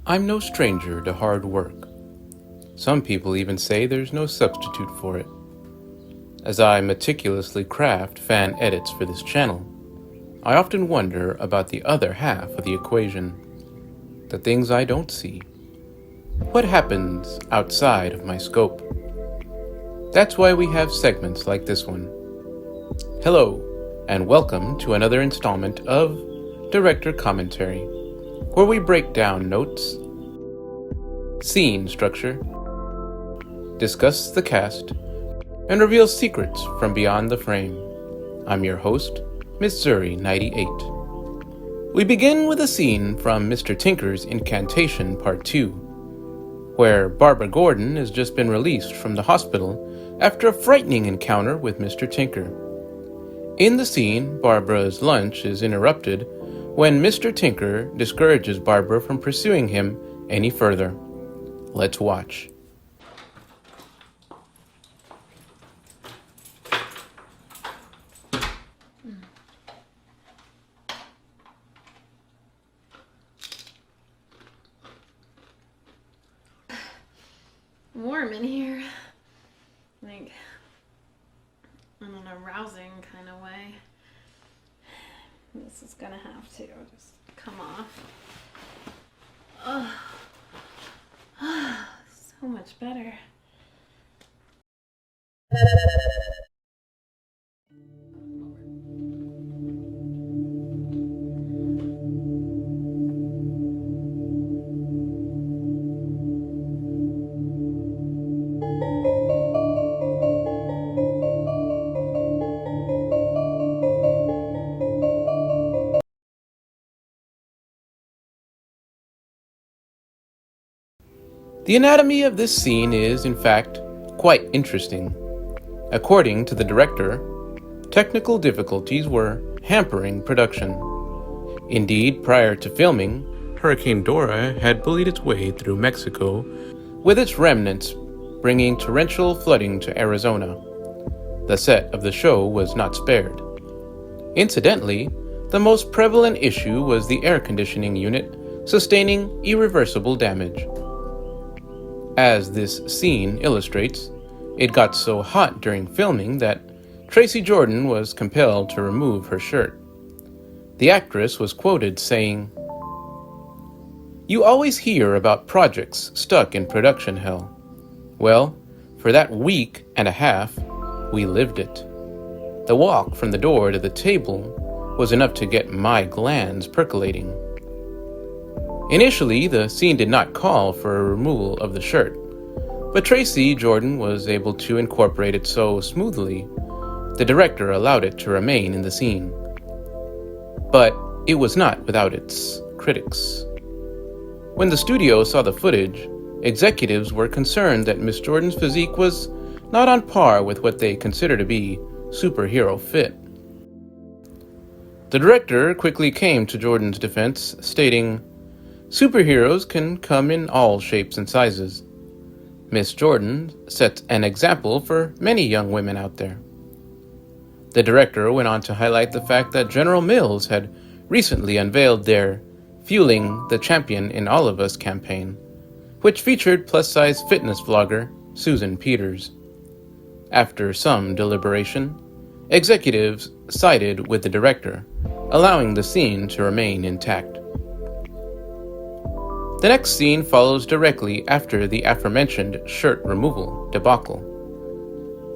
I'm no stranger to hard work. Some people even say there's no substitute for it. As I meticulously craft fan edits for this channel, I often wonder about the other half of the equation, the things I don't see. What happens outside of my scope? That's why we have segments like this one. Hello, and welcome to another installment of Director Commentary, where we break down notes, scene structure, discuss the cast, and reveal secrets from beyond the frame. I'm your host, Miss Zuri98. We begin with a scene from Mr. Tinker's Incantation Part 2, where Barbara Gordon has just been released from the hospital after a frightening encounter with Mr. Tinker. In the scene, Barbara's lunch is interrupted when Mr. Tinker discourages Barbara from pursuing him any further. Let's watch. Warm in here. Like, in an arousing kind of way. This is gonna have to just come off. Oh, so much better. The anatomy of this scene is, in fact, quite interesting. According to the director, technical difficulties were hampering production. Indeed, prior to filming, Hurricane Dora had bullied its way through Mexico, with its remnants bringing torrential flooding to Arizona. The set of the show was not spared. Incidentally, the most prevalent issue was the air conditioning unit sustaining irreversible damage. As this scene illustrates, it got so hot during filming that Tracy Jordan was compelled to remove her shirt. The actress was quoted saying, "You always hear about projects stuck in production hell. Well, for that week and a half, we lived it. The walk from the door to the table was enough to get my glands percolating." Initially, the scene did not call for a removal of the shirt, but Tracy Jordan was able to incorporate it so smoothly, the director allowed it to remain in the scene. But it was not without its critics. When the studio saw the footage, executives were concerned that Miss Jordan's physique was not on par with what they consider to be superhero fit. The director quickly came to Jordan's defense, stating, "Superheroes can come in all shapes and sizes. Miss Jordan sets an example for many young women out there." The director went on to highlight the fact that General Mills had recently unveiled their Fueling the Champion in All of Us campaign, which featured plus-size fitness vlogger Susan Peters. After some deliberation, executives sided with the director, allowing the scene to remain intact. The next scene follows directly after the aforementioned shirt removal debacle.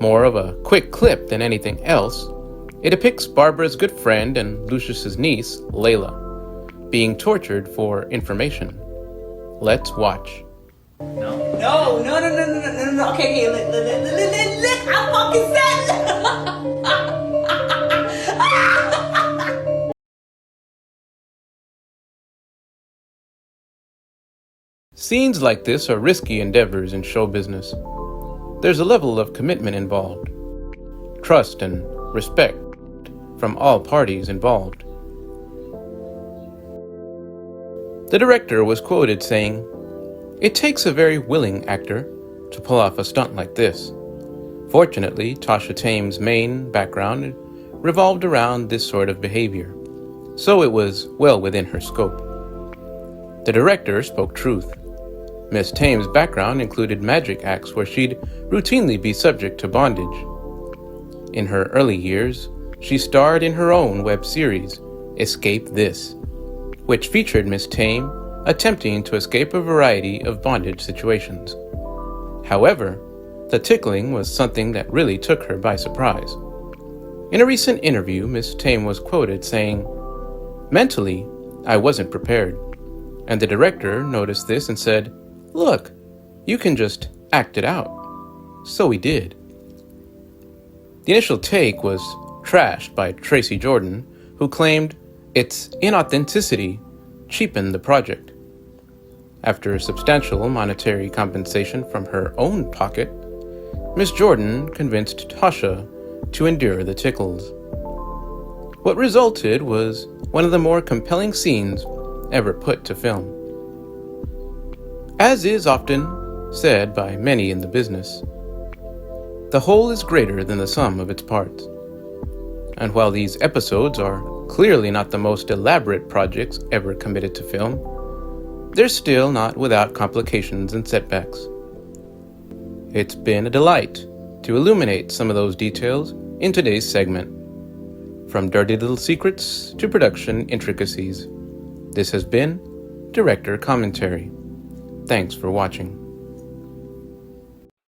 More of a quick clip than anything else, it depicts Barbara's good friend and Lucius's niece, Layla, being tortured for information. Let's watch. No. Okay, look, I'm fucking sad. Scenes like this are risky endeavors in show business. There's a level of commitment involved, trust and respect from all parties involved. The director was quoted saying, "It takes a very willing actor to pull off a stunt like this." Fortunately, Tasha Tame's main background revolved around this sort of behavior, so it was well within her scope. The director spoke truth. Miss Tame's background included magic acts where she'd routinely be subject to bondage. In her early years, she starred in her own web series, Escape This, which featured Miss Tame attempting to escape a variety of bondage situations. However, the tickling was something that really took her by surprise. In a recent interview, Miss Tame was quoted saying, "Mentally, I wasn't prepared." And the director noticed this and said, "Look, you can just act it out." So we did. The initial take was trashed by Tracy Jordan, who claimed its inauthenticity cheapened the project. After substantial monetary compensation from her own pocket, Miss Jordan convinced Tasha to endure the tickles. What resulted was one of the more compelling scenes ever put to film. As is often said by many in the business, the whole is greater than the sum of its parts. And while these episodes are clearly not the most elaborate projects ever committed to film, they're still not without complications and setbacks. It's been a delight to illuminate some of those details in today's segment. From dirty little secrets to production intricacies, this has been Director Commentary. Thanks for watching.